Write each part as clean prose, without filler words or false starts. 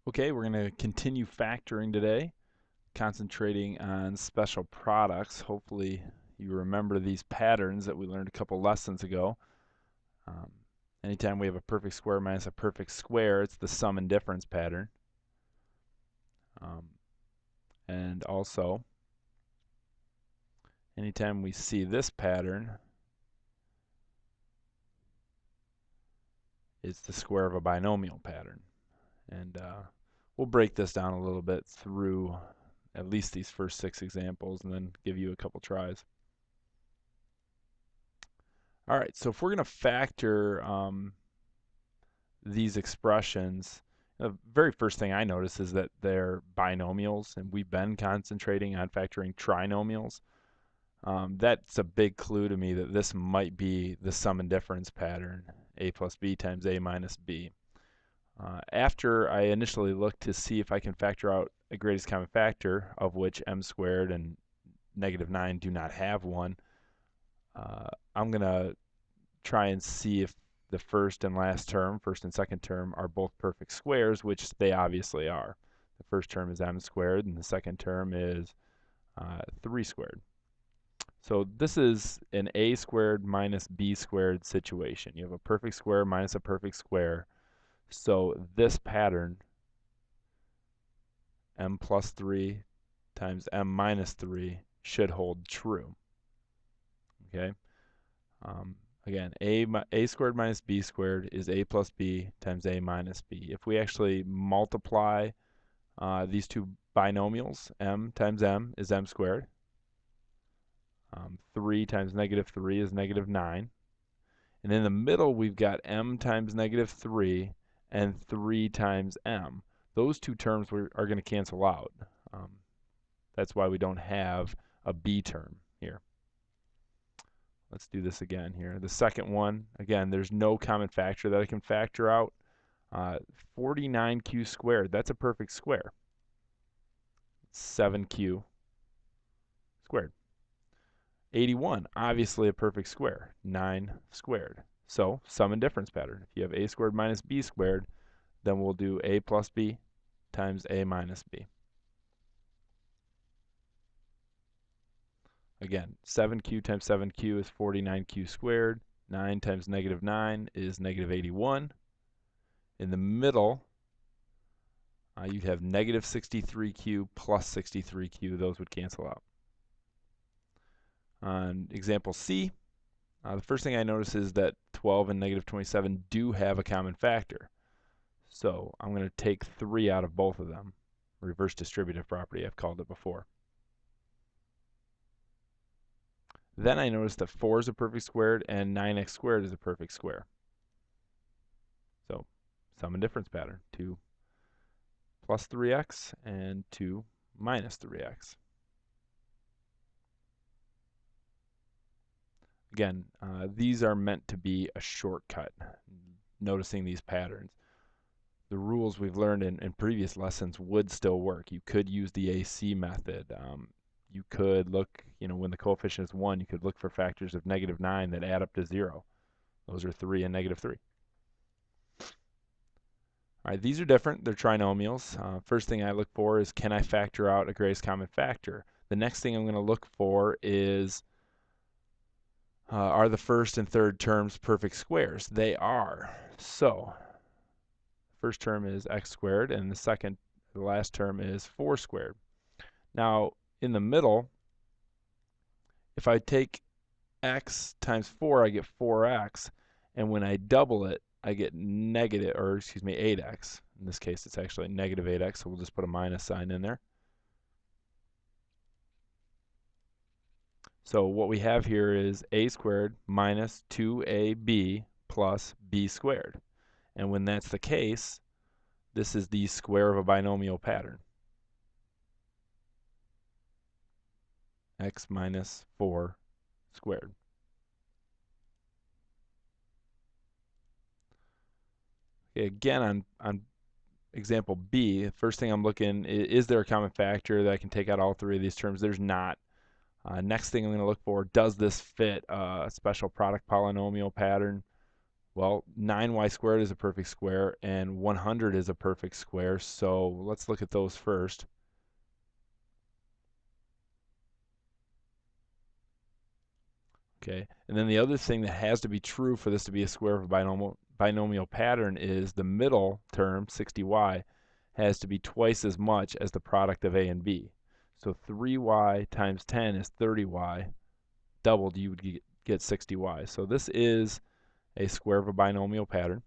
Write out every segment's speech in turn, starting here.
Okay, we're going to continue factoring today, concentrating on special products. Hopefully you remember these patterns that we learned a couple lessons ago. Um, Anytime we have a perfect square minus a perfect square, it's the sum and difference pattern. And also, anytime we see this pattern, it's the square of a binomial pattern. And we'll break this down a little bit through at least these first 6 examples and then give you a couple tries. All right, so if we're going to factor these expressions, the very first thing I notice is that they're binomials, and we've been concentrating on factoring trinomials. That's a big clue to me that this might be the sum and difference pattern, a plus b times a minus b. After I initially looked to see if I can factor out a greatest common factor, of which m squared and -9 do not have one, I'm going to try and see if the first and last term, first and second term, are both perfect squares, which they obviously are. The first term is m squared, and the second term is 3 squared. So this is an a squared minus b squared situation. You have a perfect square minus a perfect square. So this pattern, m plus 3 times m minus 3, should hold true. Okay. Again, a squared minus b squared is a plus b times a minus b. If we actually multiply these two binomials, m times m is m squared. 3 times -3 is -9. And in the middle, we've got m times -3 and 3 times m. Those two terms are going to cancel out. That's why we don't have a b term here. Let's do this again here. The second one, again, there's no common factor that I can factor out. 49q squared, that's a perfect square. 7q squared. 81, obviously a perfect square. 9 squared. So, sum and difference pattern. If you have a squared minus b squared, then we'll do a plus b times a minus b. Again, 7q times 7q is 49q squared. 9 times -9 is -81. In the middle, you'd have -63q plus 63q. Those would cancel out. On example C, the first thing I notice is that 12 and -27 do have a common factor. So I'm going to take 3 out of both of them. Reverse distributive property, I've called it before. Then I notice that 4 is a perfect squared and 9x squared is a perfect square. So sum and difference pattern, 2 plus 3x and 2 minus 3x. Again, these are meant to be a shortcut, noticing these patterns. The rules we've learned in previous lessons would still work. You could use the AC method. You could look, when the coefficient is 1, you could look for factors of -9 that add up to 0. Those are 3 and -3. All right, these are different. They're trinomials. First thing I look for is, can I factor out a greatest common factor? The next thing I'm going to look for is, are the first and third terms perfect squares? They are. So, first term is x squared, and the last term is 4 squared. Now, in the middle, if I take x times 4, I get 4x, and when I double it, I get 8x. In this case, it's actually -8x, so we'll just put a minus sign in there. So what we have here is a squared minus 2ab plus b squared. And when that's the case, this is the square of a binomial pattern. X minus 4 squared. Okay, again, on example B, the first thing I'm looking, is there a common factor that I can take out all 3 of these terms? There's not. Next thing I'm going to look for, does this fit a special product polynomial pattern? Well, 9y squared is a perfect square, and 100 is a perfect square, so let's look at those first. Okay, and then the other thing that has to be true for this to be a square of a binomial pattern is the middle term, 60y, has to be twice as much as the product of a and b. So 3y times 10 is 30y. Doubled, you would get 60y. So this is a square of a binomial pattern.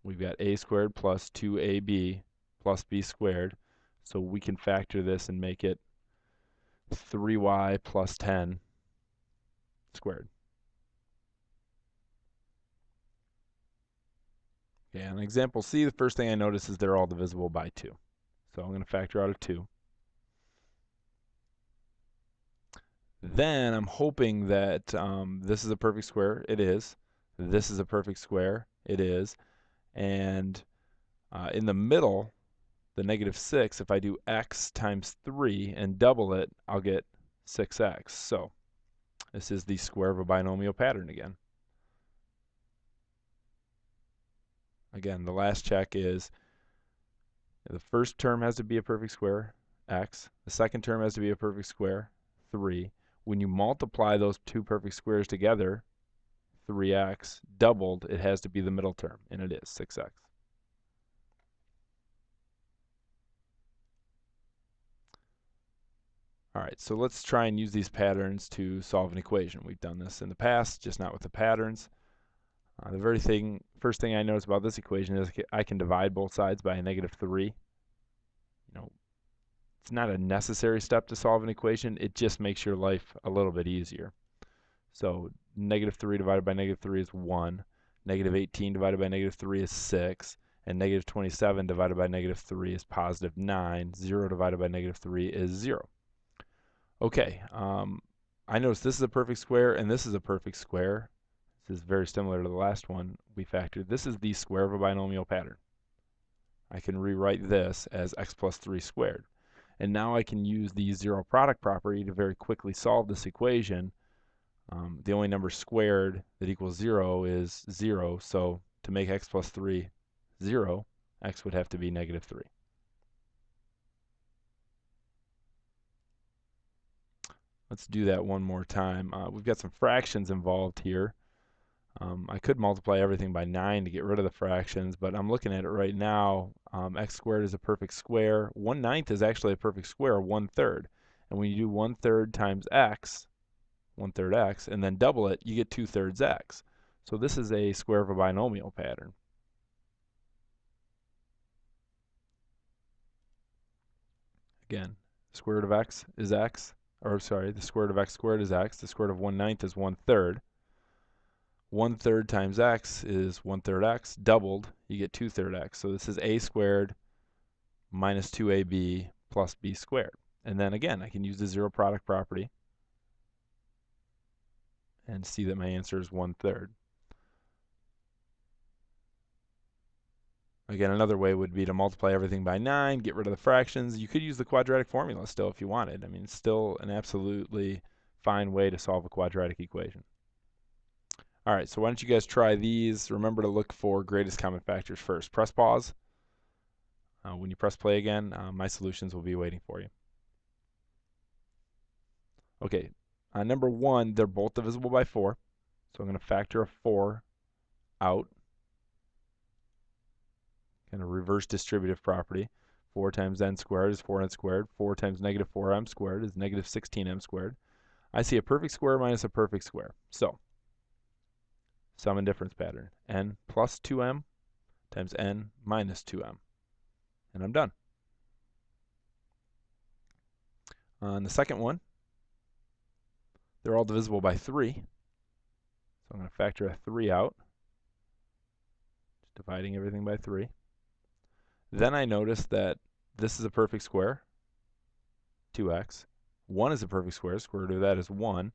We've got a squared plus 2ab plus b squared. So we can factor this and make it 3y plus 10 squared. Okay, on example C, the first thing I notice is they're all divisible by 2. So I'm going to factor out a 2. Then I'm hoping that this is a perfect square. It is. This is a perfect square. It is. And in the middle, the negative 6, if I do x times 3 and double it, I'll get 6x. So this is the square of a binomial pattern again. Again, the last check is the first term has to be a perfect square, x. The second term has to be a perfect square, 3. When you multiply those two perfect squares together, 3x, doubled, it has to be the middle term, and it is 6x. All right, so let's try and use these patterns to solve an equation. We've done this in the past, just not with the patterns. The first thing I notice about this equation is I can divide both sides by a negative 3. You know, it's not a necessary step to solve an equation. It just makes your life a little bit easier. So negative 3 divided by negative 3 is 1. Negative 18 divided by negative 3 is 6. And negative 27 divided by negative 3 is positive 9. 0 divided by negative 3 is 0. Okay, I notice this is a perfect square and this is a perfect square. This is very similar to the last one we factored. This is the square of a binomial pattern. I can rewrite this as x plus 3 squared. And now I can use the zero product property to very quickly solve this equation. The only number squared that equals 0 is 0, so to make x plus 3 0, x would have to be negative 3. Let's do that one more time. We've got some fractions involved here. I could multiply everything by 9 to get rid of the fractions, but I'm looking at it right now. X squared is a perfect square. 1/9 is actually a perfect square, 1/3. And when you do 1/3 times x, 1/3 x, and then double it, you get 2/3 x. So this is a square of a binomial pattern. Again, square root of x is x, or sorry, the square root of x squared is x. The square root of 1/9 is 1/3. 1/3 times x is 1/3 x. Doubled, you get 2/3 x. So this is a squared minus 2ab plus b squared. And then again, I can use the zero product property and see that my answer is 1/3. Again, another way would be to multiply everything by 9, get rid of the fractions. You could use the quadratic formula still if you wanted. I mean, it's still an absolutely fine way to solve a quadratic equation. All right, so why don't you guys try these? Remember to look for greatest common factors first. Press pause. When you press play again, my solutions will be waiting for you. Okay, number 1, they're both divisible by 4. So I'm going to factor a 4 out. Kind of reverse distributive property. 4 times n squared is 4n squared. 4 times negative 4m squared is negative 16m squared. I see a perfect square minus a perfect square. So, sum and difference pattern. N plus 2m times n minus 2m. And I'm done. On the second one, they're all divisible by 3. So I'm going to factor a 3 out. Just dividing everything by 3. Then I notice that this is a perfect square, 2x. 1 is a perfect square, square root of that is 1.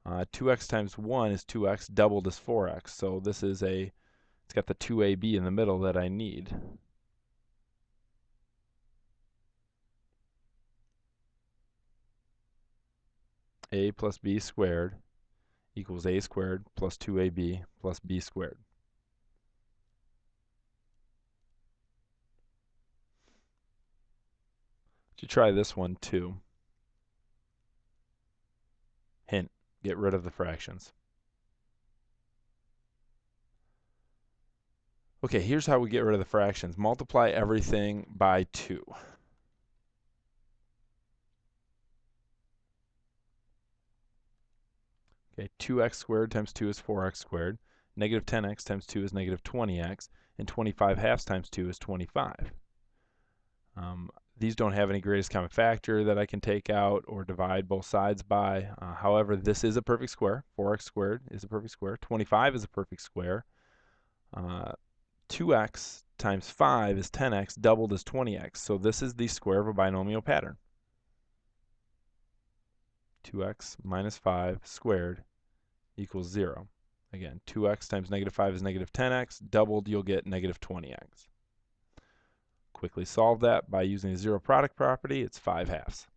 2x times 1 is 2x, doubled is 4x. So this is it's got the 2ab in the middle that I need. A plus b squared equals a squared plus 2ab plus b squared. You try this one too. Hint, get rid of the fractions. Okay, here's how we get rid of the fractions. Multiply everything by 2. Okay, 2x squared times 2 is 4x squared. Negative 10x times 2 is negative 20x. And 25 halves times 2 is 25. These don't have any greatest common factor that I can take out or divide both sides by. However, this is a perfect square. 4x squared is a perfect square. 25 is a perfect square. 2x times 5 is 10x, doubled is 20x. So this is the square of a binomial pattern. 2x minus 5 squared equals 0. Again, 2x times negative 5 is negative 10x. Doubled, you'll get negative 20x. Quickly solve that by using the zero product property. It's 5 halves.